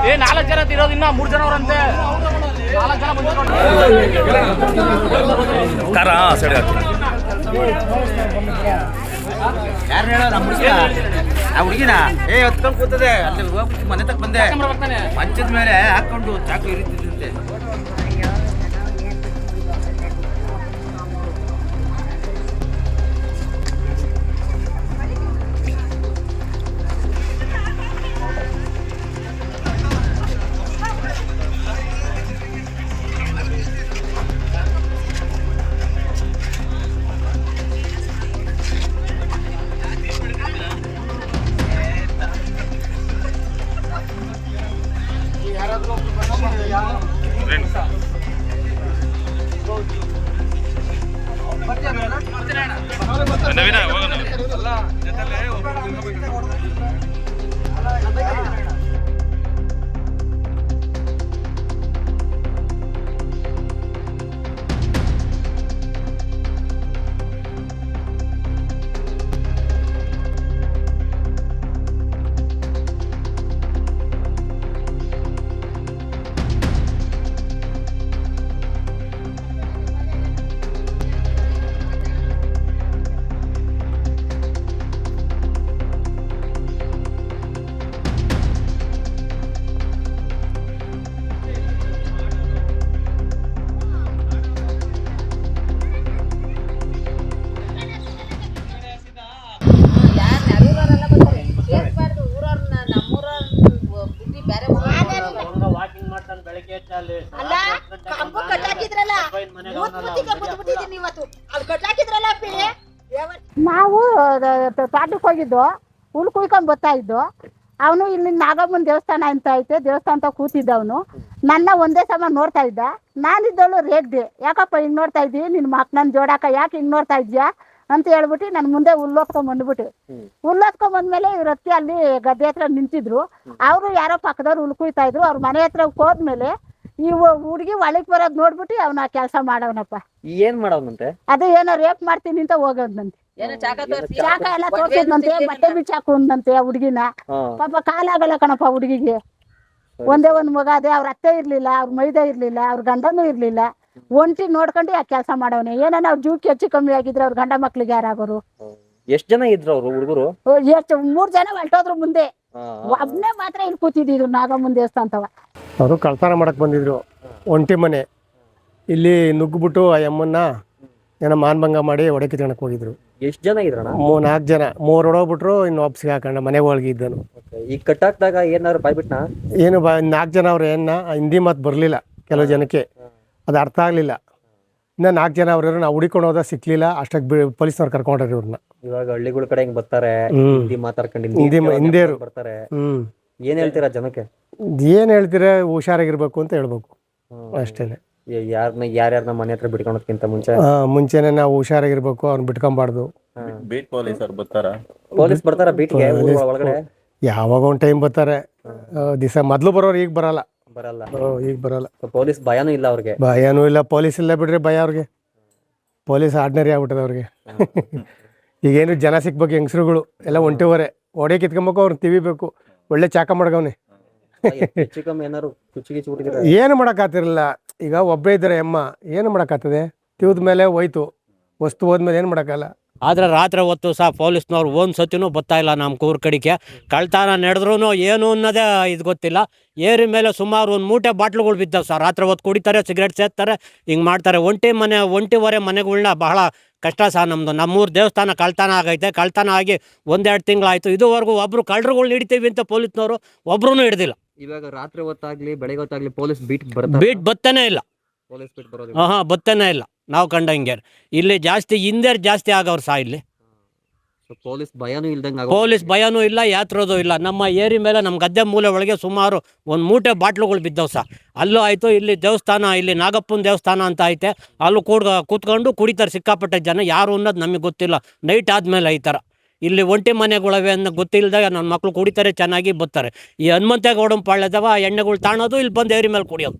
4 ಜನ ಇರೋದು, ಇನ್ನ 3 ಜನ ಅವರಂತೆ. 4 ಜನ ಬಂದಿರೋದು. ಕಾರ ಸೈಡ್ ಹಾಕ್ತೀನಿ. ಯಾರು ಹೇಳೋ ನಮ್ಮ ಹುಡುಗಿನ? ಆ ಹುಡುಗಿನ ಹೊತ್ಕೊಂಡು ಕೂತದೆ. ಅಲ್ಲಿ ಹೋಗ್ಬಿಟ್ಟು ಮನೆ ತಕ್ಕ ಬಂದೆ. ಮಂಚದ ಮೇಲೆ ಹಾಕೊಂಡು ಚಾಕು ಇರಿತಿದ್ದಂತೆ. ನವೀನ ಹೋಗೋಣ. ನಾವು ತೋಟಕ್ಕೆ ಹೋಗಿದ್ದು, ಹುಲ್ ಕುಯ್ಕೊಂಡ್ ಬರ್ತಾ ಇದ್ದು. ಅವನು ಇಲ್ಲಿ ನಾಗಮ್ಮನ ದೇವಸ್ಥಾನ ಅಂತ ಐತೆ, ದೇವಸ್ಥಾನ ಕೂತಿದ್ದವನು. ನನ್ನ ಒಂದೇ ಸಮ ನೋಡ್ತಾ ಇದ್ದ. ನಾನಿದ್ದವಳು ರೇಗ್ದೆ, ಯಾಕಪ್ಪ ಹಿಂಗ್ ನೋಡ್ತಾ ಇದ್ದಿ, ನಿನ್ ಮಕ್ಕಳನ್ನ ಜೋಡಾಕ ಯಾಕೆ ಹಿಂಗ್ ನೋಡ್ತಾ ಇದ್ಯಾ ಅಂತ ಹೇಳ್ಬಿಟ್ಟು ನನ್ನ ಮುಂದೆ ಹುಲ್ಲೋತ್ಕೊಂಡ್ ಬಂದ್ಬಿಟ್ಟು. ಹುಲ್ಲೋತ್ಕೊಂಡ್ ಬಂದ್ಮೇಲೆ ಇವ್ರ ಅತ್ತಿ ಅಲ್ಲಿ ಗದ್ದೆ ಹತ್ರ ನಿಂತಿದ್ರು. ಅವರು ಯಾರೋ ಪಕ್ಕದವ್ರು ಹುಲ್ ಕುಯ್ತಾ ಇದ್ರು. ಅವ್ರ ಮನೆ ಹತ್ರ ಹೋದ್ಮೇಲೆ ಈ ಹುಡುಗಿ ಒಳಗ್ ಬರೋದ್ ನೋಡ್ಬಿಟ್ಟು ಅವನ ಕೆಲಸ ಮಾಡವನಪ್ಪ. ಏನ್ ಮಾಡವನಂತೆ? ಅದು ಏನೋ ರೇಪ್ ಮಾಡ್ತೀನಿ ಅಂತ ಹೋಗೋದ್ನಂತೆ. ಚಾಕ ಎಲ್ಲ ತೋರ್ಸೋದ್ನಂತೆ, ಬಟ್ಟೆ ಬಿಚ್ಚಾಕೊಂಡಂತೆ ಆ ಹುಡುಗಿನ. ಪಾಪ ಕಾಲಾಗಲ್ಲ ಕಣಪ್ಪ ಹುಡುಗಿಗೆ. ಒಂದೇ ಒಂದ್ ಮಗ ಅದೇ. ಅವ್ರ ಅತ್ತೆ ಇರ್ಲಿಲ್ಲ, ಅವ್ರ ಮೈದ ಇರ್ಲಿಲ್ಲ, ಅವ್ರ ಗಂಡನೂ ಇರ್ಲಿಲ್ಲ. ಒಂಟಿ ನೋಡ್ಕೊಂಡು ಆ ಕೆಲಸ ಮಾಡವನೆ. ಏನೇನ ಅವ್ರ ಜೀವಕ್ಕೆ ಹೆಚ್ಚು ಕಮ್ಮಿ ಆಗಿದ್ರೆ ಅವ್ರ ಗಂಡ ಮಕ್ಳಿಗೆ ಯಾರಾಗೋರು? ಎಷ್ಟ್ ಜನ ಇದ್ರು ಅವ್ರು ಹುಡುಗರು? ಎಷ್ಟು 3 ಜನ ಹೊರಟೋದ್ರು ಮುಂದೆ. ಒಬ್ನೇ ಮಾತ್ರ ಇಲ್ಲಿ ಕೂತಿದ್ರು ನಾಗಮ್ಮನ ದೇವಸ್ಥಾನವ. ಅವರು ಕಳ್ತನ ಮಾಡಕ್ ಬಂದಿದ್ರು. ಒಂಟಿ ಮನೆ ಇಲ್ಲಿ ನುಗ್ಗುಬಿಟ್ಟು ಆ ಅಮ್ಮನ್ನ ಏನೋ ಮಾನ್ಭಂಗ ಮಾಡಿ ಒಡೆ ಕಿತ್ಕೊಳಕ್ ಹೋಗಿದ್ರು. ಎಷ್ಟ್ ಜನ ಇದ್ರಣ್ಣ? 4 ಜನ. 3 ಹೊಡೋಗ್ಬಿಟ್ರು, ಇನ್ನು ವಾಪಸ್ಗೆ ಹಾಕೊಂಡ ಮನೆ ಒಳಗೆ ಇದ್ದನು. ಈಗ ಕಟ್ಟಾಕ್ದಾಗ ಏನಾದ್ರು ಬಾಯ್ಬಿಟ್ನಾ? ಏನು 4 ಜನ ಅವ್ರು ಹಿಂದಿ ಮಾತು ಬರಲಿಲ್ಲ ಕೆಲವು ಜನಕ್ಕೆ, ಅದು ಅರ್ಥ ಆಗಲಿಲ್ಲ. ಇನ್ನು 4 ಜನ ಅವ್ರು ನಾವು ಹುಡಿಕೊಂಡು ಹೋದ ಸಿಕ್ಲಿಲ್ಲ. ಅಷ್ಟಾಗಿ ಪೊಲೀಸ್ನವ್ರು ಕರ್ಕೊಂಡ್ರಿ ಇವ್ರನ್ನ. ಇವಾಗ ಹಳ್ಳಿಗಳ ಕಡೆ ಹಿಂಗ್ ಬರ್ತಾರೆ, ಹಿಂದಿ ಮಾತಾಡ್ಕೊಂಡು ಹಿಂದಿಯರು ಬರ್ತಾರೆ. ಏನ್ ಹೇಳ್ತೀರಾ ಜನಕ್ಕೆ? ಏನ್ ಹೇಳ್ತೀರಾ, ಹುಷಾರಾಗಿರ್ಬೇಕು ಅಂತ ಹೇಳ್ಬೇಕು ಅಷ್ಟೇನೆ. ಯಾರ್ಯಾರನ್ನ ಮನೆ ಹತ್ರ ಬಿಟ್ಕೊಳೋದಕ್ಕಿಂತ ಮುಂಚೆನೆ ನಾವು ಹುಷಾರಾಗಿರ್ಬೇಕು, ಅವ್ರನ್ನ ಬಿಟ್ಕೊಂಬಾರ್ದು. ಬೀಟ್ ಪೊಲೀಸರು ಬರ್ತಾರ? ಪೊಲೀಸ್ ಬರ್ತಾರ ಬೀಟ್ಗೆ ಒಳಗಡೆ? ಯಾವಾಗ ಒಂದ್ ಟೈಮ್ ಬರ್ತಾರೆ. ದಿವಸ ಮೊದ್ಲು ಬರೋರು ಈಗ ಬರಲ್ಲ. ಈಗ ಬರಲ್ಲ. ಪೊಲೀಸ್ ಭಯನೂ ಇಲ್ಲ ಅವ್ರಿಗೆ? ಭಯನೂ ಇಲ್ಲ. ಪೊಲೀಸ್ ಇಲ್ಲ ಬಿಡ್ರಿ ಭಯ ಅವ್ರಿಗೆ. ಪೊಲೀಸ್ ಆರ್ಡಿನರಿ ಆಗ್ಬಿಟ್ಟದ ಅವ್ರಿಗೆ. ಈಗೇನು ಜನ ಸಿಕ್ಬೇಕು, ಹೆಂಗಸ್ರುಗಳು ಎಲ್ಲ ಒಂಟಿವರೆ ಒಡೆ ಕಿತ್ಕೊಬೇಕು, ಅವ್ರನ್ನ ತಿವಿಬೇಕು. ಒಳ್ಳೆ ಚಾಕ ಮಾಡ್ಗವ್ನೆ. ಏನು ಮಾಡಕ್ಕಾತಿರಲಿಲ್ಲ. ಈಗ ಒಬ್ಬರೇ ಇದ್ದಾರೆ ಅಮ್ಮ, ಏನು ಮಾಡಕ್ಕಾಗ್ತದೆ? ತಿವಿದ ಮೇಲೆ ಹೋಯ್ತು, ವಸ್ತು ಹೋದ್ಮೇಲೆ ಏನು ಮಾಡೋಕ್ಕಲ್ಲ. ಆದರೆ ರಾತ್ರಿ ಹೊತ್ತು ಸಹ ಪೊಲೀಸ್ನವ್ರು ಒಂದು ಸತಿನೂ ಬರ್ತಾ ಇಲ್ಲ ನಮ್ಮ ಕೂರ್ ಕಡೆಗೆ. ಕಳ್ತನ ನಡೆದ್ರೂ ಏನು ಅನ್ನೋದೇ ಇದು ಗೊತ್ತಿಲ್ಲ. ಏರಿ ಮೇಲೆ ಸುಮಾರು 1 ಮೂಟೆ ಬಾಟ್ಲುಗಳು ಬಿದ್ದಾವೆ ಸರ್. ರಾತ್ರಿ ಹೊತ್ತು ಕುಡಿತಾರೆ, ಸಿಗರೇಟ್ ಸೇರ್ತಾರೆ, ಹಿಂಗೆ ಮಾಡ್ತಾರೆ. ಒಂಟಿವರೆ ಮನೆಗಳ್ನ ಬಹಳ ಕಷ್ಟ ಸಹ ನಮ್ಮದು. ನಮ್ಮೂರು ದೇವಸ್ಥಾನ ಕಳ್ತನ ಆಗೈತೆ. ಕಳ್ತನ ಆಗಿ 1-2 ತಿಂಗಳಾಯಿತು. ಇದುವರೆಗೂ ಒಬ್ಬರು ಕಳ್ಳರುಗಳ್ನ ಹಿಡಿತೀವಿ ಅಂತ ಪೊಲೀಸ್ನವರು ಒಬ್ಬರೂ ಹಿಡ್ದಿಲ್ಲ. ಇವಾಗ ರಾತ್ರಿ ಹೊತ್ತಾಗ್ಲಿ ಬೆಳಗ್ಗೆ ಹೊತ್ತಾಗ್ಲಿ ಪೊಲೀಸ್ ಬೀಟ್ ಬತ್ತನೇ ಇಲ್ಲ. ಬತ್ತನೇ ಇಲ್ಲ ನಾವು ಕಂಡಂಗೆ. ಇಲ್ಲಿ ಜಾಸ್ತಿ ಹಿಂದೇರ್ ಜಾಸ್ತಿ ಆಗವ್ರು ಸಹ ಇಲ್ಲಿ. ಪೊಲೀಸ್ ಭಯನೂ ಇಲ್ದಂಗೆ, ಪೊಲೀಸ್ ಭಯನೂ ಇಲ್ಲ, ಯಾತ್ರೋದು ಇಲ್ಲ. ನಮ್ಮ ಏರಿ ಮೇಲೆ ನಮ್ಮ ಗದ್ದೆ ಮೂಲೆ ಒಳಗೆ ಸುಮಾರು 1 ಮೂಟೆ ಬಾಟ್ಲುಗಳು ಬಿದ್ದವು ಸಹ. ಅಲ್ಲೂ ಆಯಿತು. ಇಲ್ಲಿ ದೇವಸ್ಥಾನ, ಇಲ್ಲಿ ನಾಗಪ್ಪನ ದೇವಸ್ಥಾನ ಅಂತ ಐತೆ, ಅಲ್ಲೂ ಕೂತ್ಕೊಂಡು ಕುಡಿತಾರೆ ಸಿಕ್ಕಾಪಟ್ಟೆ ಜನ. ಯಾರು ಅನ್ನೋದು ನಮಗೆ ಗೊತ್ತಿಲ್ಲ. ನೈಟ್ ಆದಮೇಲೆ ಈ ಥರ ಇಲ್ಲಿ ಒಂಟಿ ಮನೆಗಳವೆ ಅನ್ನೋ ಗೊತ್ತಿಲ್ಲದಾಗ ನನ್ನ ಮಕ್ಕಳು ಕುಡಿತಾರೆ, ಚೆನ್ನಾಗಿ ಬರ್ತಾರೆ. ಈ ಹನುಮಂತೇಗೌಡನ ಪಾಳ್ಯದವ ಎಣ್ಣೆಗಳು ತಾಣೋದು, ಇಲ್ಲಿ ಬಂದು ಏರಿ ಮೇಲೆ ಕುಡಿಯೋದು.